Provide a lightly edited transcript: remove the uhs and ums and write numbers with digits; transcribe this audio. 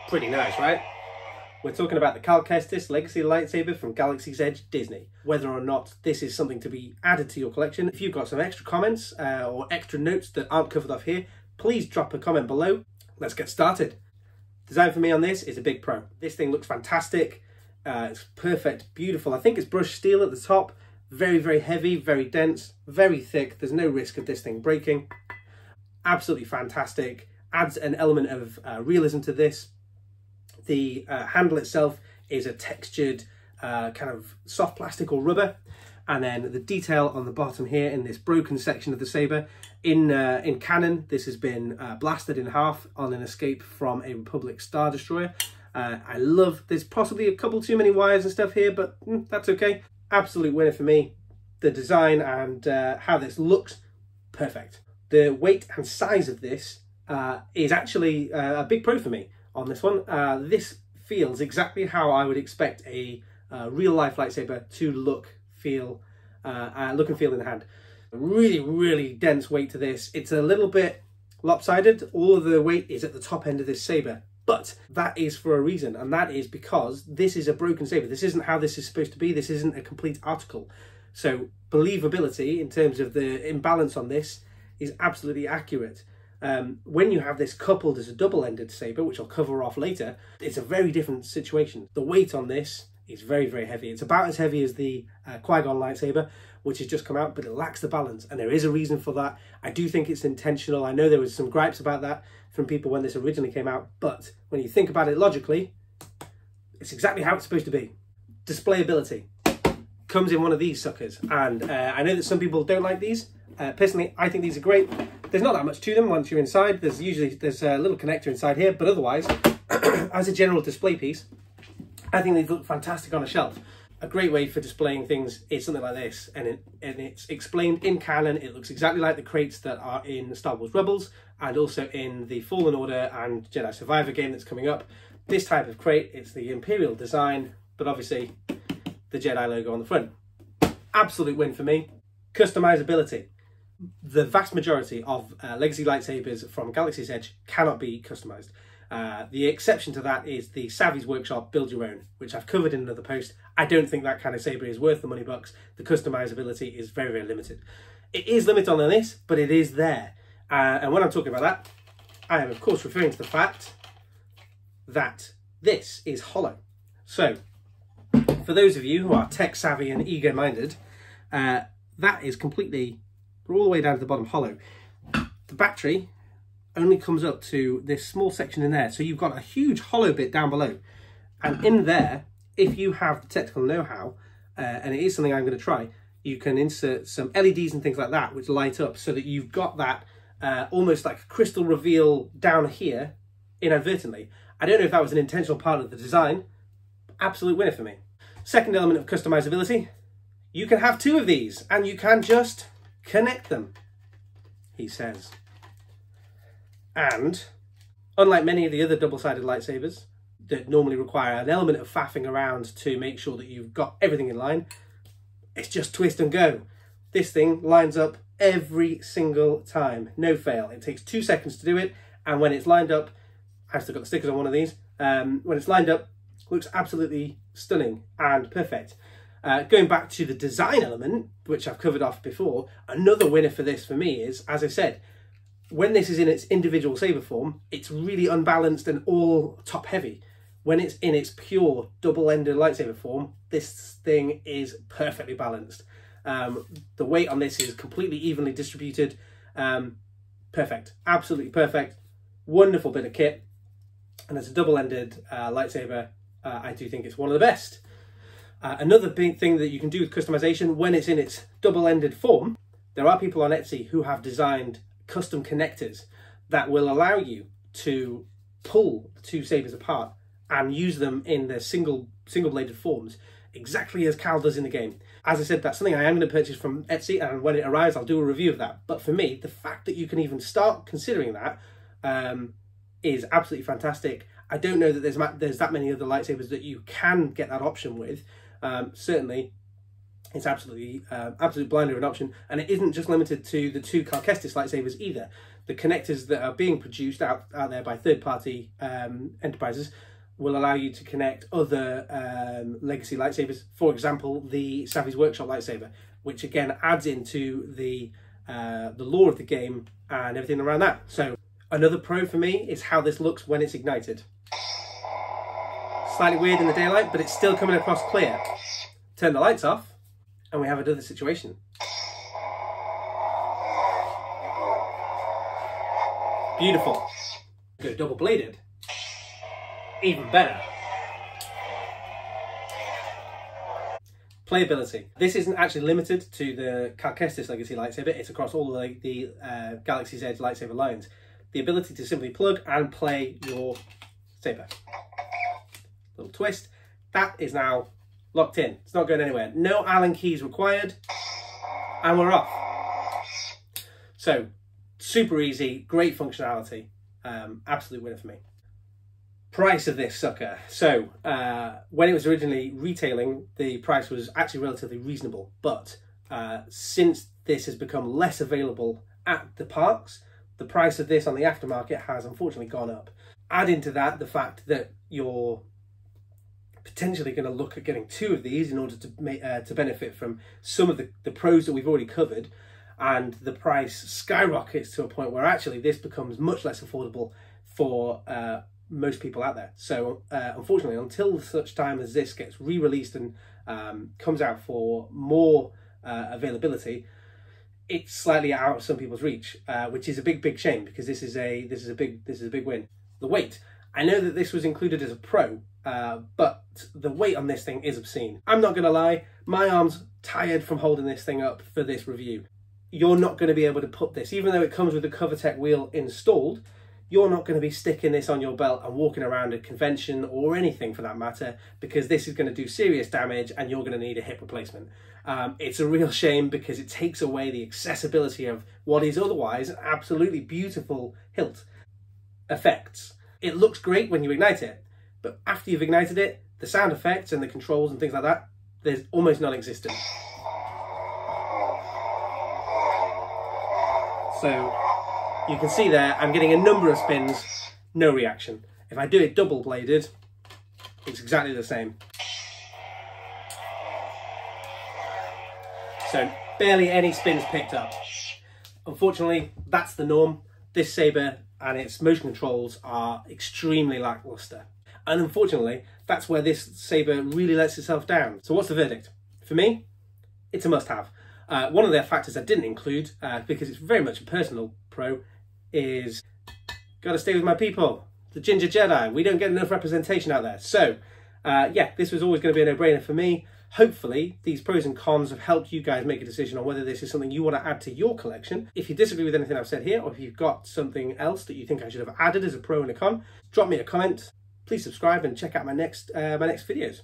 Pretty nice, right? We're talking about the Kestis Legacy Lightsaber from Galaxy's Edge Disney. Whether or not this is something to be added to your collection, if you've got some extra comments or extra notes that aren't covered off here, please drop a comment below. Let's get started. Design for me on this is a big pro. This thing looks fantastic. It's perfect, beautiful. I think it's brushed steel at the top. Very, very heavy, very dense, very thick. There's no risk of this thing breaking. Absolutely fantastic. Adds an element of realism to this. The handle itself is a textured kind of soft plastic or rubber, and then the detail on the bottom here in this broken section of the saber. In canon, this has been blasted in half on an escape from a Republic Star Destroyer. I love, there's possibly a couple too many wires and stuff here, but that's okay. Absolute winner for me. The design and how this looks, perfect. The weight and size of this is actually a big pro for me on this one. This feels exactly how I would expect a real life lightsaber to look and feel in the hand. A really, really dense weight to this. It's a little bit lopsided. All of the weight is at the top end of this saber, but that is for a reason, and that is because this is a broken saber. This isn't how this is supposed to be. This isn't a complete article. So believability in terms of the imbalance on this is absolutely accurate. When you have this coupled as a double-ended saber, which I'll cover off later, it's a very different situation. The weight on this is very, very heavy. It's about as heavy as the Qui-Gon lightsaber, which has just come out, but it lacks the balance, and there is a reason for that. I do think it's intentional. I know there was some gripes about that from people when this originally came out, but when you think about it logically, it's exactly how it's supposed to be. Displayability comes in one of these suckers, and I know that some people don't like these. Personally, I think these are great. There's not that much to them once you're inside. There's a little connector inside here, but otherwise, as a general display piece, I think they look fantastic on a shelf. A great way for displaying things is something like this, and it's explained in canon. It looks exactly like the crates that are in Star Wars Rebels, and also in the Fallen Order and Jedi Survivor game that's coming up. This type of crate, it's the Imperial design, but obviously the Jedi logo on the front. Absolute win for me. Customizability. The vast majority of legacy lightsabers from Galaxy's Edge cannot be customized. The exception to that is the Savvy's Workshop Build Your Own, which I've covered in another post. I don't think that kind of saber is worth the money bucks. The customizability is very, very limited. It is limited on this, but it is there. And when I'm talking about that, I am of course referring to the fact that this is hollow. So, for those of you who are tech savvy and ego-minded, that is completely, all the way down to the bottom, hollow. The battery only comes up to this small section in there, so you've got a huge hollow bit down below, and in there, if you have the technical know-how, and it is something I'm going to try, you can insert some LEDs and things like that which light up, so that you've got that almost like a crystal reveal down here inadvertently. I don't know if that was an intentional part of the design. Absolute winner for me. Second element of customizability, you can have two of these and you can just connect them, he says. And unlike many of the other double-sided lightsabers that normally require an element of faffing around to make sure that you've got everything in line, it's just twist and go. This thing lines up every single time, no fail. It takes 2 seconds to do it, and when it's lined up, I've still got the stickers on one of these, when it's lined up, looks absolutely stunning and perfect. Going back to the design element, which I've covered off before, another winner for this for me is, as I said, when this is in its individual saber form, it's really unbalanced and all top heavy. When it's in its pure double-ended lightsaber form, this thing is perfectly balanced. The weight on this is completely evenly distributed. Perfect, absolutely perfect. Wonderful bit of kit. And as a double-ended lightsaber, I do think it's one of the best. Another big thing that you can do with customization, when it's in its double-ended form, there are people on Etsy who have designed custom connectors that will allow you to pull the two sabers apart and use them in their single-bladed forms, exactly as Cal does in the game. As I said, that's something I am going to purchase from Etsy, and when it arrives, I'll do a review of that. But for me, the fact that you can even start considering that is absolutely fantastic. I don't know that there's that many other lightsabers that you can get that option with. Certainly, it's absolutely blinder of an option, and it isn't just limited to the two Kestis lightsabers either. the connectors that are being produced out there by third-party enterprises will allow you to connect other legacy lightsabers. For example, the Savvy's Workshop lightsaber, which again adds into the lore of the game and everything around that. So another pro for me is how this looks when it's ignited. Slightly weird in the daylight, but it's still coming across clear. Turn the lights off, and we have another situation. Beautiful. Go double bladed. Even better. Playability. This isn't actually limited to the Kestis Legacy lightsaber, it's across all the Galaxy's Edge lightsaber lines. The ability to simply plug and play your saber. Little twist. That is now locked in. It's not going anywhere. No Allen keys required. And we're off. So, super easy, great functionality. Absolute winner for me. Price of this sucker. So, when it was originally retailing, the price was actually relatively reasonable. But since this has become less available at the parks, the price of this on the aftermarket has unfortunately gone up. Add into that the fact that you're potentially going to look at getting 2 of these in order to benefit from some of the pros that we've already covered, and the price skyrockets to a point where actually this becomes much less affordable for most people out there. So unfortunately, until such time as this gets re-released and comes out for more availability, it's slightly out of some people's reach, which is a big shame, because this is a big win. The weight. I know that this was included as a pro, but the weight on this thing is obscene. I'm not gonna lie, my arm's tired from holding this thing up for this review. You're not going to be able to put this, even though it comes with the CoverTech wheel installed, you're not going to be sticking this on your belt and walking around a convention or anything for that matter, because this is going to do serious damage and you're going to need a hip replacement. It's a real shame, because it takes away the accessibility of what is otherwise an absolutely beautiful hilt. Effects. It looks great when you ignite it, but after you've ignited it, the sound effects and the controls and things like that, there's almost non-existent. So you can see there, I'm getting a number of spins, no reaction. If I do it double bladed, it's exactly the same. So barely any spins picked up. Unfortunately, that's the norm. This saber and its motion controls are extremely lackluster. And unfortunately, that's where this saber really lets itself down. So what's the verdict? For me, it's a must-have. One of their factors I didn't include, because it's very much a personal pro, is gotta stay with my people. The Ginger Jedi. We don't get enough representation out there. So, yeah, this was always going to be a no-brainer for me. Hopefully, these pros and cons have helped you guys make a decision on whether this is something you want to add to your collection. If you disagree with anything I've said here, or if you've got something else that you think I should have added as a pro and a con, drop me a comment. Please subscribe and check out my next videos.